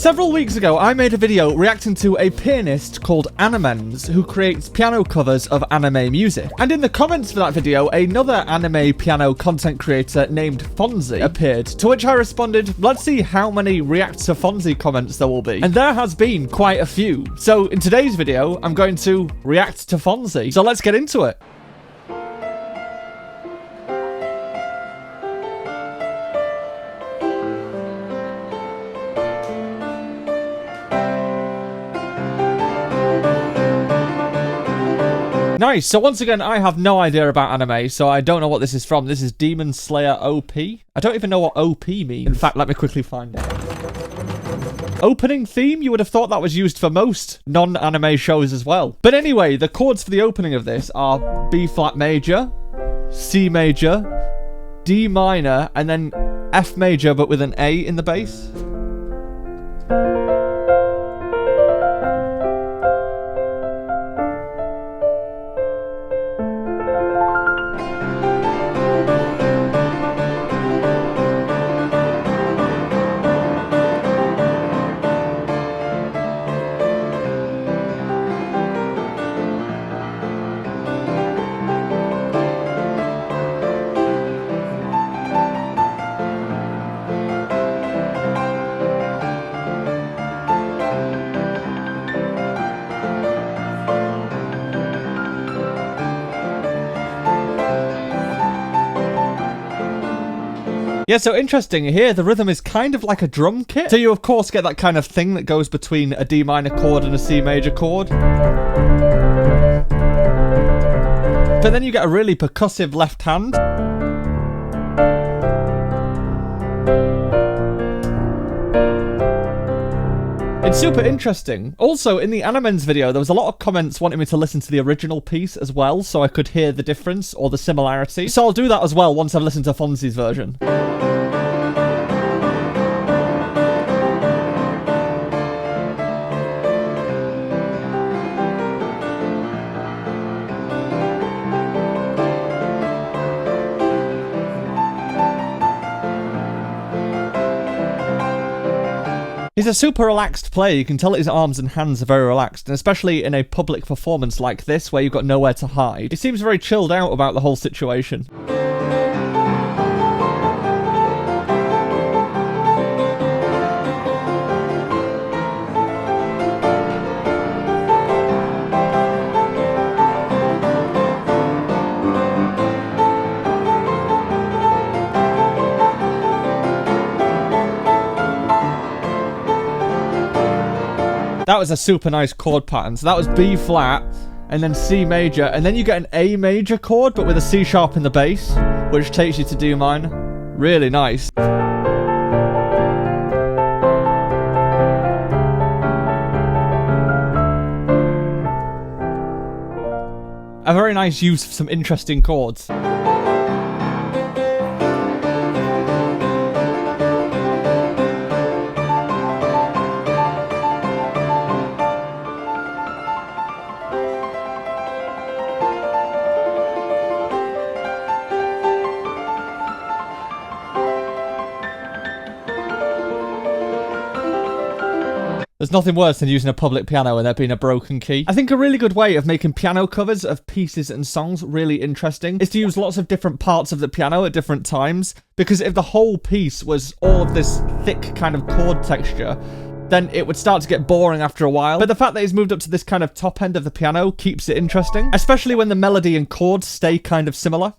Several weeks ago, I made a video reacting to a pianist called Enquiries who creates piano covers of anime music. And in the comments for that video, another anime piano content creator named Fonzi appeared, to which I responded, let's see how many React to Fonzi comments there will be. And there has been quite a few. So in today's video, I'm going to react to Fonzi. So let's get into it. Nice. So once again, I have no idea about anime, so I don't know what this is from. This is Demon Slayer OP. I don't even know what OP means. In fact, let me quickly find out. Opening theme? You would have thought that was used for most non-anime shows as well. But anyway, the chords for the opening of this are B flat major, C major, D minor, and then F major, but with an A in the bass. Yeah, so interesting here, the rhythm is kind of like a drum kit. So you of course get that kind of thing that goes between a D minor chord and a C major chord. But then you get a really percussive left hand. It's super interesting. Also, in the Enquiries video, there was a lot of comments wanting me to listen to the original piece as well, so I could hear the difference or the similarity. So I'll do that as well once I've listened to Fonzi's version. He's a super relaxed player. You can tell his arms and hands are very relaxed, and especially in a public performance like this where you've got nowhere to hide. He seems very chilled out about the whole situation. That was a super nice chord pattern. So that was B flat, and then C major, and then you get an A major chord, but with a C sharp in the bass, which takes you to D minor. Really nice. A very nice use of some interesting chords. There's nothing worse than using a public piano and there being a broken key. I think a really good way of making piano covers of pieces and songs really interesting is to use lots of different parts of the piano at different times, because if the whole piece was all of this thick kind of chord texture, then it would start to get boring after a while. But the fact that he's moved up to this kind of top end of the piano keeps it interesting, especially when the melody and chords stay kind of similar.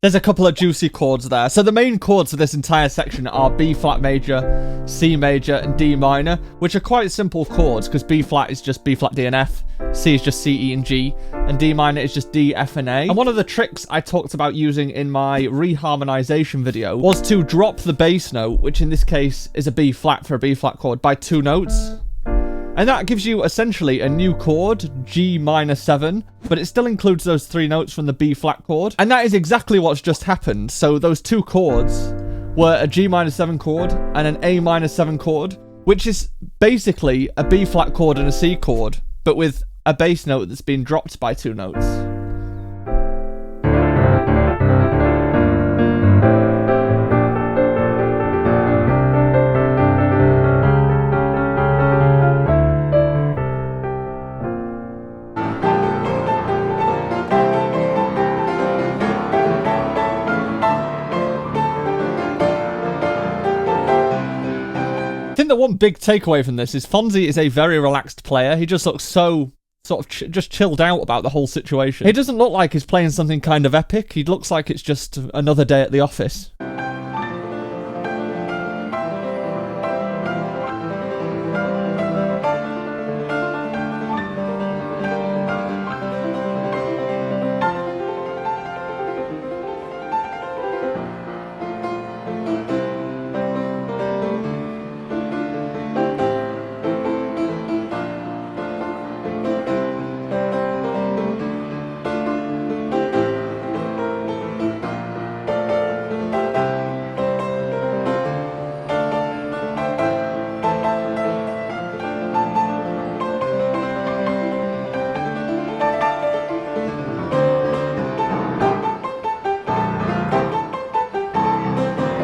There's a couple of juicy chords there. So the main chords for this entire section are B flat major, C major, and D minor, which are quite simple chords because B flat is just B flat D and F, C is just C, E, and G, and D minor is just D, F, and A. And one of the tricks I talked about using in my reharmonization video was to drop the bass note, which in this case is a B flat for a B flat chord, by 2 notes. And that gives you essentially a new chord, G minor 7, but it still includes those 3 notes from the B flat chord. And that is exactly what's just happened. So those 2 chords were a G minor 7 chord and an A minor 7 chord, which is basically a B flat chord and a C chord, but with a bass note that's been dropped by 2 notes. I think the one big takeaway from this is Fonzi is a very relaxed player. He just looks so sort of just chilled out about the whole situation. He doesn't look like he's playing something kind of epic. He looks like it's just another day at the office.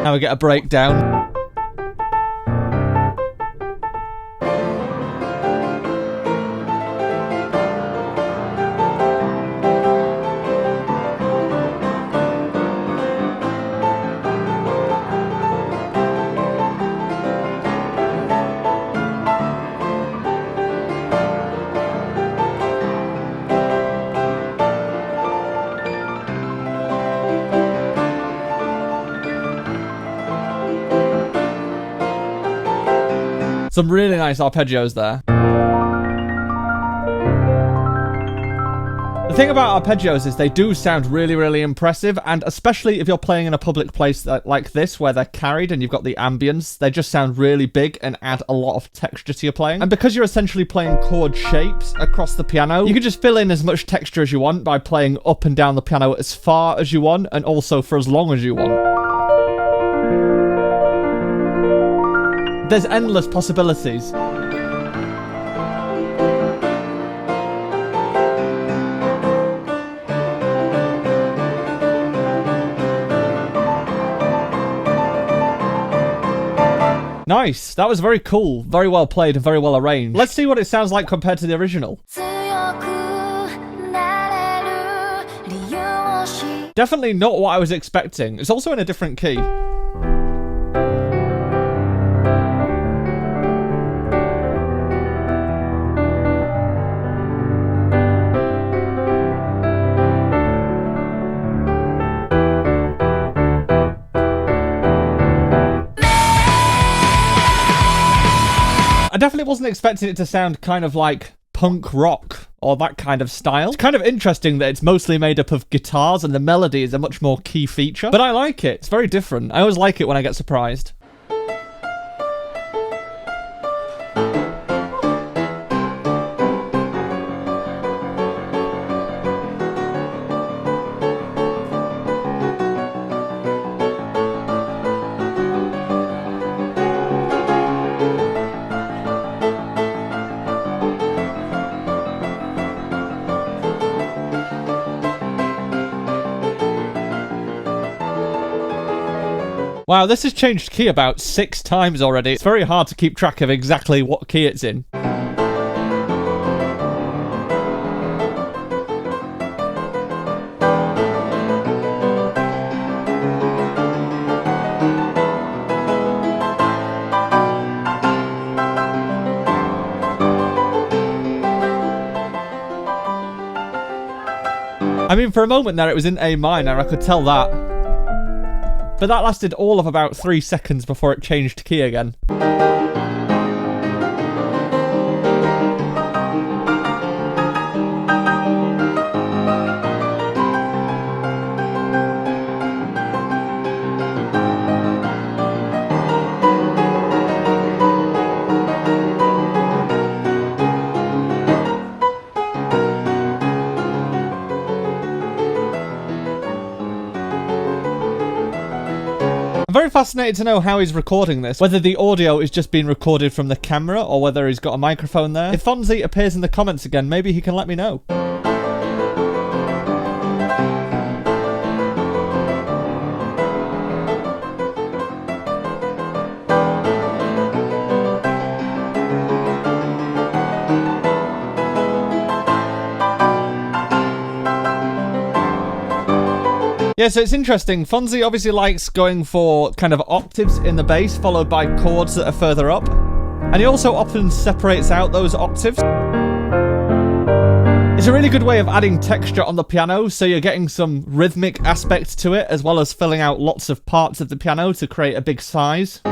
Now we get a breakdown. Some really nice arpeggios there. The thing about arpeggios is they do sound really, really impressive, and especially if you're playing in a public place like this where they're carried and you've got the ambience, they just sound really big and add a lot of texture to your playing. And because you're essentially playing chord shapes across the piano, you can just fill in as much texture as you want by playing up and down the piano as far as you want and also for as long as you want. There's endless possibilities. Nice. That was very cool. Very well played and very well arranged. Let's see what it sounds like compared to the original. Definitely not what I was expecting. It's also in a different key. I definitely wasn't expecting it to sound kind of like punk rock or that kind of style. It's kind of interesting that it's mostly made up of guitars and the melody is a much more key feature. But I like it. It's very different. I always like it when I get surprised. Wow, this has changed key about 6 times already. It's very hard to keep track of exactly what key it's in. I mean, for a moment there it was in A minor, I could tell that. But that lasted all of about 3 seconds before it changed key again. very fascinated to know how he's recording this, whether the audio is just being recorded from the camera or whether he's got a microphone there. If Fonzi appears in the comments again, maybe he can let me know. Yeah, so it's interesting. Fonzi obviously likes going for kind of octaves in the bass, followed by chords that are further up. And he also often separates out those octaves. It's a really good way of adding texture on the piano, so you're getting some rhythmic aspect to it, as well as filling out lots of parts of the piano to create a big size.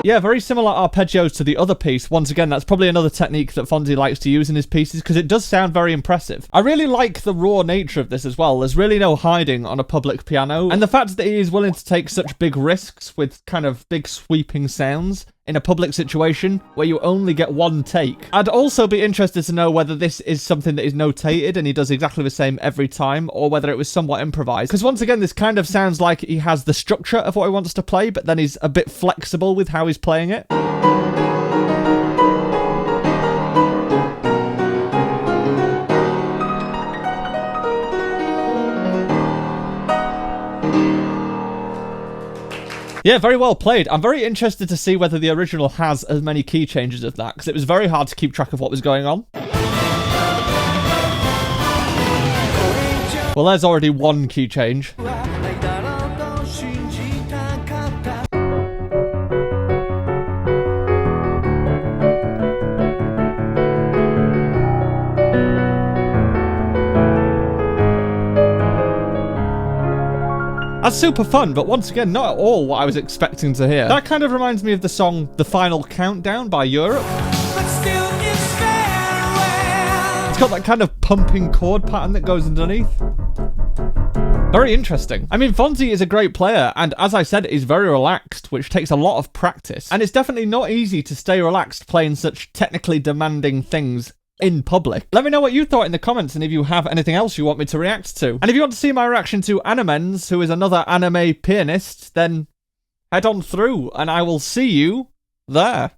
Yeah, very similar arpeggios to the other piece. Once again, that's probably another technique that Fonzi likes to use in his pieces because it does sound very impressive. I really like the raw nature of this as well. There's really no hiding on a public piano. And the fact that he is willing to take such big risks with kind of big sweeping sounds in a public situation where you only get one take. I'd also be interested to know whether this is something that is notated and he does exactly the same every time, or whether it was somewhat improvised. Because once again, this kind of sounds like he has the structure of what he wants to play, but then he's a bit flexible with how he's playing it. Yeah, very well played. I'm very interested to see whether the original has as many key changes of that, because it was very hard to keep track of what was going on. Well, there's already one key change. That's super fun, but once again, not at all what I was expecting to hear. That kind of reminds me of the song The Final Countdown by Europe. It's got that kind of pumping chord pattern that goes underneath. Very interesting. I mean, Fonzi is a great player, and as I said, he's very relaxed, which takes a lot of practice. And it's definitely not easy to stay relaxed playing such technically demanding things in public. Let me know what you thought in the comments, and if you have anything else you want me to react to. And if you want to see my reaction to Animens, who is another anime pianist, then head on through, and I will see you there.